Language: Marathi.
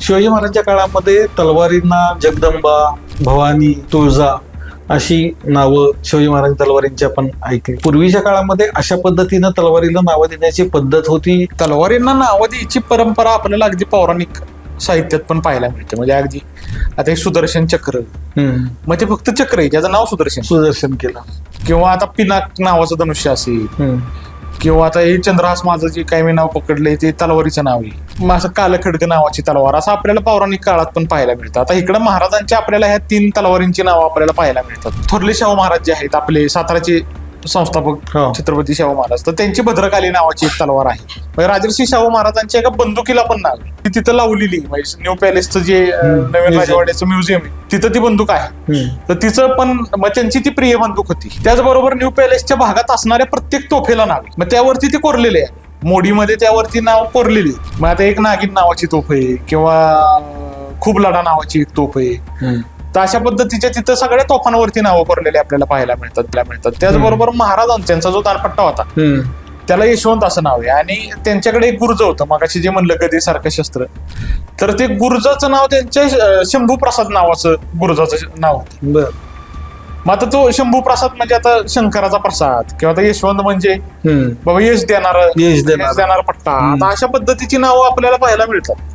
शिवाजी महाराजांच्या काळामध्ये तलवारींना जगदंबा, भवानी, तुळजा अशी नावं शिवाजी महाराज तलवारींची आपण ऐकली. पूर्वीच्या काळामध्ये अशा पद्धतीनं तलवारीला नावं देण्याची पद्धत होती. तलवारींना नावं द्यायची परंपरा आपल्याला अगदी पौराणिक साहित्यात पण पाहायला मिळते. म्हणजे अगदी आता एक सुदर्शन चक्र, मग ते फक्त चक्र आहे, त्याचं नाव सुदर्शन केलं. किंवा आता पिनाक नावाचं धनुष्य असेल, किंवा आता हे चंद्रहास माझं जे काही मी नाव पकडलंय ते तलवारीचं नाव आहे. मग असं कालखड्ग नावाची तलवार, असं आपल्याला पौराणिक काळात पण पाहायला मिळतं. आता इकडं महाराजांच्या आपल्याला ह्या 3 तलवारींची नावं आपल्याला पाहायला मिळतात. थोरले शाहू महाराज जे आहेत आपले साताराचे संस्थापक छत्रपती शाहू महाराज, तर त्यांची भद्रकाली नावाची एक तलवार आहे. राजर्षी शाहू महाराजांच्या एका बंदुकीला पण नाव आहे, ती तिथं लावलेली. म्हणजे न्यू पॅलेसचं जे नवीन राजवाड्याचं म्युझियम आहे तिथं ती बंदूक आहे. तर तिचं पण मग त्यांची ती प्रिय बंदूक होती. त्याचबरोबर न्यू पॅलेसच्या भागात असणाऱ्या प्रत्येक तोफेला नाव आहे, मग त्यावरती ते कोरलेले आहे. मोडीमध्ये त्यावरती नाव कोरलेली. मग आता एक नागिन नावाची तोफ आहे, किंवा खूप लढा नावाची एक तोफ आहे. तर अशा पद्धतीच्या तिथं सगळ्या तोफांवरती नावं कोरलेली आपल्याला पाहायला मिळतात. त्याचबरोबर महाराजांचा जो दानपट्टा होता त्याला यशवंत असं नाव आहे. आणि त्यांच्याकडे एक गुर्ज होतं, मगाशी जे म्हणलं गदेसारखं शस्त्र, तर ते गुर्जाचं नाव त्यांच्या शंभू प्रसाद नावाचं गुर्जाचं नाव होतं. मग आता तो शंभू प्रसाद म्हणजे आता शंकराचा प्रसाद, किंवा आता यशवंत म्हणजे बाबा यश देणार पट्टा. आता अशा पद्धतीची नावं आपल्याला पाहायला मिळतात.